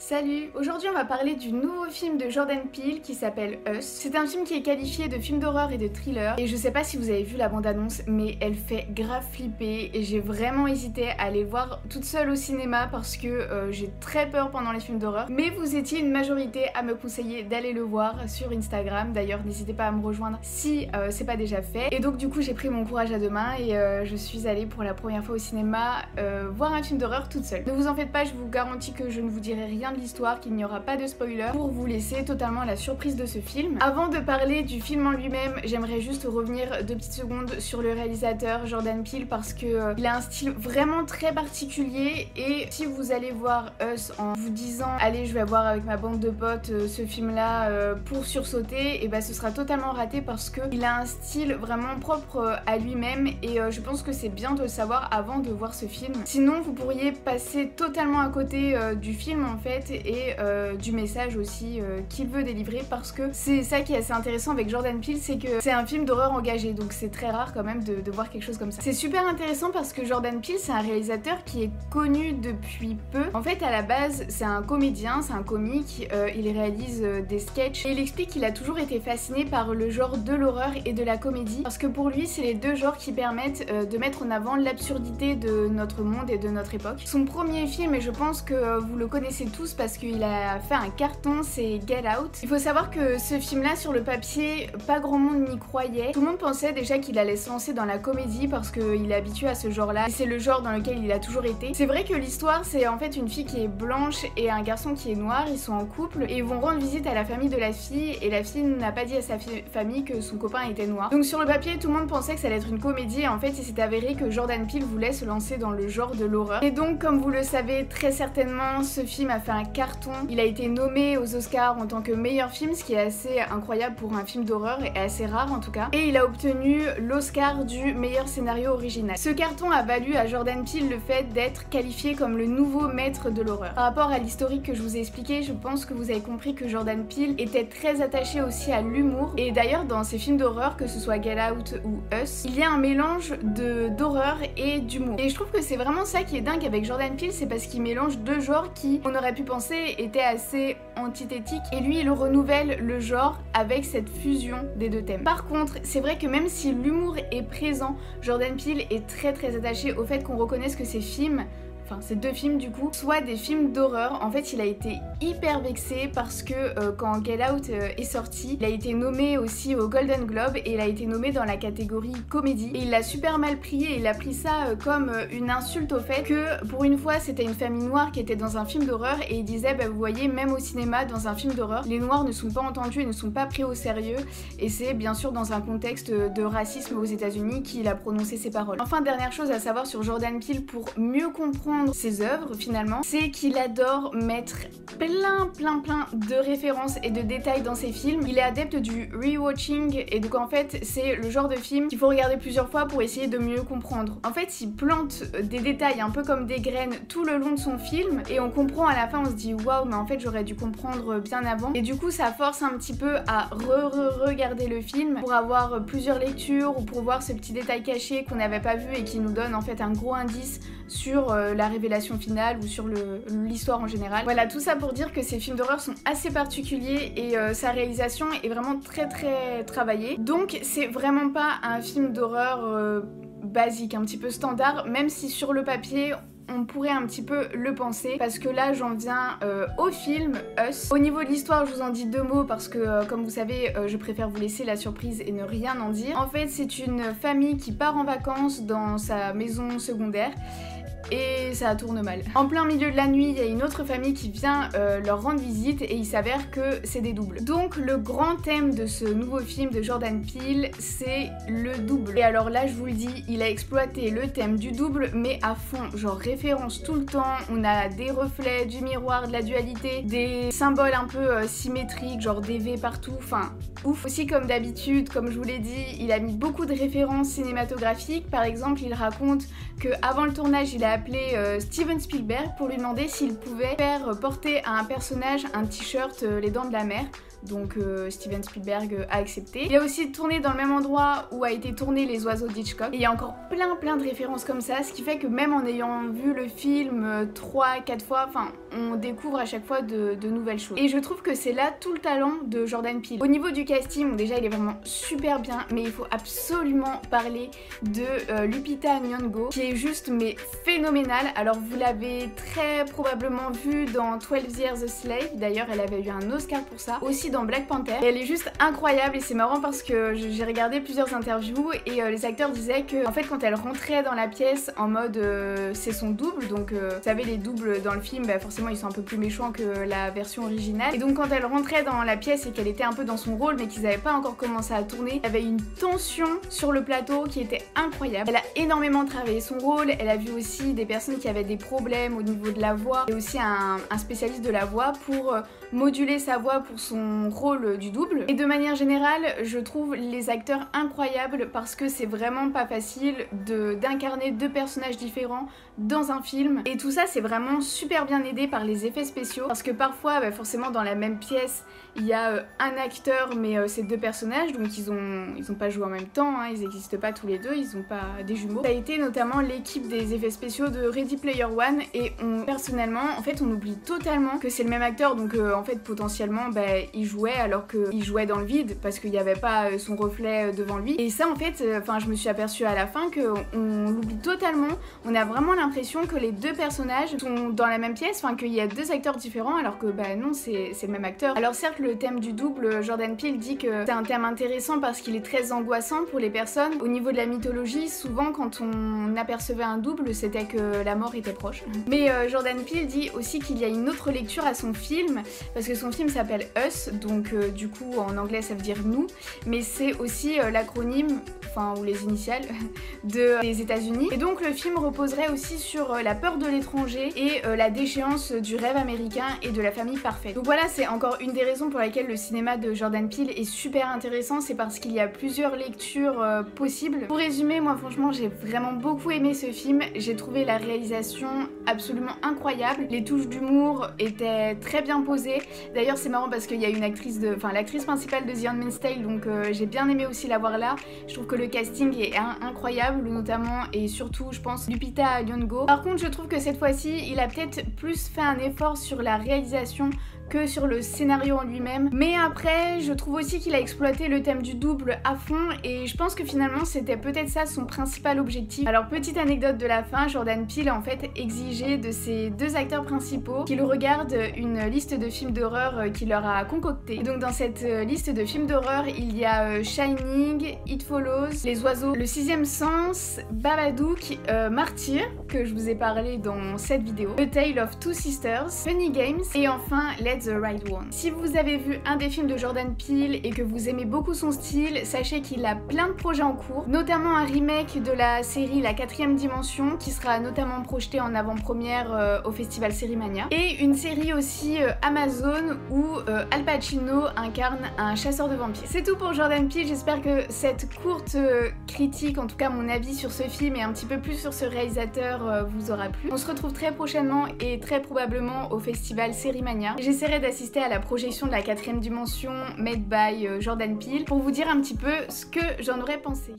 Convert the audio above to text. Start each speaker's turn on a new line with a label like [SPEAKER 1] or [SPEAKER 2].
[SPEAKER 1] Salut! Aujourd'hui on va parler du nouveau film de Jordan Peele qui s'appelle Us. C'est un film qui est qualifié de film d'horreur et de thriller et je sais pas si vous avez vu la bande-annonce mais elle fait grave flipper et j'ai vraiment hésité à aller le voir toute seule au cinéma parce que j'ai très peur pendant les films d'horreur, mais vous étiez une majorité à me conseiller d'aller le voir sur Instagram. D'ailleurs n'hésitez pas à me rejoindre si c'est pas déjà fait, et donc du coup j'ai pris mon courage à deux mains et je suis allée pour la première fois au cinéma voir un film d'horreur toute seule. Ne vous en faites pas, je vous garantis que je ne vous dirai rien de l'histoire, qu'il n'y aura pas de spoiler pour vous laisser totalement la surprise de ce film. Avant de parler du film en lui-même, j'aimerais juste revenir 2 petites secondes sur le réalisateur Jordan Peele parce que il a un style vraiment très particulier, et si vous allez voir Us en vous disant allez je vais voir avec ma bande de potes ce film là pour sursauter, et bah ce sera totalement raté parce que il a un style vraiment propre à lui-même, et je pense que c'est bien de le savoir avant de voir ce film. Sinon vous pourriez passer totalement à côté du film en fait, et du message aussi qu'il veut délivrer, parce que c'est ça qui est assez intéressant avec Jordan Peele, c'est que c'est un film d'horreur engagé, donc c'est très rare quand même de voir quelque chose comme ça. C'est super intéressant parce que Jordan Peele c'est un réalisateur qui est connu depuis peu. En fait à la base c'est un comédien, c'est un comique, il réalise des sketchs et il explique qu'il a toujours été fasciné par le genre de l'horreur et de la comédie parce que pour lui c'est les deux genres qui permettent de mettre en avant l'absurdité de notre monde et de notre époque. Son premier film, et je pense que vous le connaissez tous parce qu'il a fait un carton, c'est Get Out. Il faut savoir que ce film là sur le papier, pas grand monde n'y croyait. Tout le monde pensait déjà qu'il allait se lancer dans la comédie parce qu'il est habitué à ce genre là et c'est le genre dans lequel il a toujours été. C'est vrai que l'histoire c'est en fait une fille qui est blanche et un garçon qui est noir, ils sont en couple et ils vont rendre visite à la famille de la fille, et la fille n'a pas dit à sa famille que son copain était noir. Donc sur le papier tout le monde pensait que ça allait être une comédie, et en fait il s'est avéré que Jordan Peele voulait se lancer dans le genre de l'horreur. Et donc comme vous le savez très certainement, ce film a fait un carton. Il a été nommé aux Oscars en tant que meilleur film, ce qui est assez incroyable pour un film d'horreur et assez rare en tout cas. Et il a obtenu l'Oscar du meilleur scénario original. Ce carton a valu à Jordan Peele le fait d'être qualifié comme le nouveau maître de l'horreur. Par rapport à l'historique que je vous ai expliqué, je pense que vous avez compris que Jordan Peele était très attaché aussi à l'humour. Et d'ailleurs dans ses films d'horreur, que ce soit Get Out ou Us, il y a un mélange d'horreur et d'humour. Et je trouve que c'est vraiment ça qui est dingue avec Jordan Peele, c'est parce qu'il mélange deux genres qui, on aurait pu penser, étaient assez antithétiques, et lui il renouvelle le genre avec cette fusion des deux thèmes. Par contre, c'est vrai que même si l'humour est présent, Jordan Peele est très attaché au fait qu'on reconnaisse que ces films, enfin ces deux films du coup, soit des films d'horreur. En fait il a été hyper vexé parce que quand Get Out est sorti, il a été nommé aussi au Golden Globe et il a été nommé dans la catégorie comédie, et il l'a super mal pris et il a pris ça comme une insulte au fait que pour une fois c'était une famille noire qui était dans un film d'horreur, et il disait bah vous voyez, même au cinéma dans un film d'horreur les noirs ne sont pas entendus et ne sont pas pris au sérieux, et c'est bien sûr dans un contexte de racisme aux États-Unis qu'il a prononcé ces paroles. Enfin dernière chose à savoir sur Jordan Peele pour mieux comprendre ses œuvres finalement, c'est qu'il adore mettre plein de références et de détails dans ses films. Il est adepte du rewatching, et donc en fait c'est le genre de film qu'il faut regarder plusieurs fois pour essayer de mieux comprendre. En fait il plante des détails un peu comme des graines tout le long de son film, et on comprend à la fin, on se dit waouh mais en fait j'aurais dû comprendre bien avant, et du coup ça force un petit peu à regarder le film pour avoir plusieurs lectures ou pour voir ce petit détail caché qu'on n'avait pas vu et qui nous donne en fait un gros indice sur la révélation finale ou sur l'histoire en général. Voilà, tout ça pour dire que ces films d'horreur sont assez particuliers et sa réalisation est vraiment très travaillée. Donc c'est vraiment pas un film d'horreur basique, un petit peu standard, même si sur le papier on pourrait un petit peu le penser, parce que là j'en viens au film Us. Au niveau de l'histoire je vous en dis 2 mots parce que comme vous savez je préfère vous laisser la surprise et ne rien en dire. En fait c'est une famille qui part en vacances dans sa maison secondaire et ça tourne mal. En plein milieu de la nuit, il y a une autre famille qui vient leur rendre visite et il s'avère que c'est des doubles. Donc le grand thème de ce nouveau film de Jordan Peele, c'est le double. Et alors là, je vous le dis, il a exploité le thème du double, mais à fond, genre référence tout le temps. On a des reflets, du miroir, de la dualité, des symboles un peu symétriques, genre des V partout, enfin ouf. Aussi comme d'habitude, comme je vous l'ai dit, il a mis beaucoup de références cinématographiques. Par exemple, il raconte que avant le tournage, il a appelé Steven Spielberg pour lui demander s'il pouvait faire porter à un personnage un t-shirt Les Dents de la Mer. donc Steven Spielberg a accepté. Il a aussi tourné dans le même endroit où a été tourné Les Oiseaux d'Hitchcock. Et il y a encore plein de références comme ça, ce qui fait que même en ayant vu le film 3-4 fois, enfin on découvre à chaque fois de nouvelles choses. Et je trouve que c'est là tout le talent de Jordan Peele. Au niveau du casting, bon, déjà il est vraiment super bien, mais il faut absolument parler de Lupita Nyong'o, qui est juste mais phénoménale. Alors vous l'avez très probablement vu dans 12 Years a Slave, d'ailleurs elle avait eu un Oscar pour ça, aussi dans Black Panther. Et elle est juste incroyable et c'est marrant parce que j'ai regardé plusieurs interviews et les acteurs disaient que en fait quand elle rentrait dans la pièce en mode c'est son double, donc vous savez les doubles dans le film, bah, forcément ils sont un peu plus méchants que la version originale. Et donc quand elle rentrait dans la pièce et qu'elle était un peu dans son rôle mais qu'ils n'avaient pas encore commencé à tourner, il y avait une tension sur le plateau qui était incroyable. Elle a énormément travaillé son rôle, elle a vu aussi des personnes qui avaient des problèmes au niveau de la voix et aussi un spécialiste de la voix pour moduler sa voix pour son rôle du double. Et de manière générale, je trouve les acteurs incroyables parce que c'est vraiment pas facile d'incarner deux personnages différents dans un film. Et tout ça, c'est vraiment super bien aidé par les effets spéciaux parce que parfois, bah, forcément dans la même pièce, il y a un acteur mais c'est deux personnages, donc ils ont pas joué en même temps, hein, ils n'existent pas tous les deux, ils ont pas des jumeaux. Ça a été notamment l'équipe des effets spéciaux de Ready Player One et personnellement, en fait, on oublie totalement que c'est le même acteur, donc en fait potentiellement bah, il jouait alors qu'il jouait dans le vide parce qu'il n'y avait pas son reflet devant lui. Et ça en fait, je me suis aperçue à la fin qu'on l'oublie totalement. On a vraiment l'impression que les deux personnages sont dans la même pièce, enfin qu'il y a deux acteurs différents alors que bah non, c'est le même acteur. Alors certes le thème du double, Jordan Peele dit que c'est un thème intéressant parce qu'il est très angoissant pour les personnes. Au niveau de la mythologie, souvent quand on apercevait un double, c'était que la mort était proche. Mais Jordan Peele dit aussi qu'il y a une autre lecture à son film parce que son film s'appelle Us, donc du coup en anglais ça veut dire nous, mais c'est aussi l'acronyme, ou les initiales des États-Unis. Et donc le film reposerait aussi sur la peur de l'étranger et la déchéance du rêve américain et de la famille parfaite. Donc voilà, c'est encore une des raisons pour laquelle le cinéma de Jordan Peele est super intéressant, c'est parce qu'il y a plusieurs lectures possibles. Pour résumer, moi franchement j'ai vraiment beaucoup aimé ce film, j'ai trouvé la réalisation absolument incroyable, les touches d'humour étaient très bien posées. D'ailleurs c'est marrant parce qu'il y a une actrice l'actrice principale de The Handmaid's Tale, donc j'ai bien aimé aussi la voir là. Je trouve que le casting est incroyable, notamment et surtout je pense Lupita Nyong'o. Par contre je trouve que cette fois-ci il a peut-être plus fait un effort sur la réalisation que sur le scénario en lui-même, mais après je trouve aussi qu'il a exploité le thème du double à fond et je pense que finalement c'était peut-être ça son principal objectif. Alors petite anecdote de la fin, Jordan Peele a en fait exigé de ses deux acteurs principaux qu'ils regardent une liste de films d'horreur qu'il leur a concocté. Et donc dans cette liste de films d'horreur il y a Shining, It Follows, Les Oiseaux, Le Sixième Sens, Babadook, Martyr que je vous ai parlé dans cette vidéo, A Tale of Two Sisters, Funny Games et enfin Let the Right One. Si vous avez vu un des films de Jordan Peele et que vous aimez beaucoup son style, sachez qu'il a plein de projets en cours, notamment un remake de la série La Quatrième Dimension qui sera notamment projeté en avant-première au festival Sérimania, et une série aussi Amazon où Al Pacino incarne un chasseur de vampires. C'est tout pour Jordan Peele, j'espère que cette courte critique, en tout cas mon avis sur ce film et un petit peu plus sur ce réalisateur vous aura plu. On se retrouve très prochainement et très probablement au festival Sérimania. J'essaierai d'assister à la projection de La Quatrième Dimension made by Jordan Peele pour vous dire un petit peu ce que j'en aurais pensé.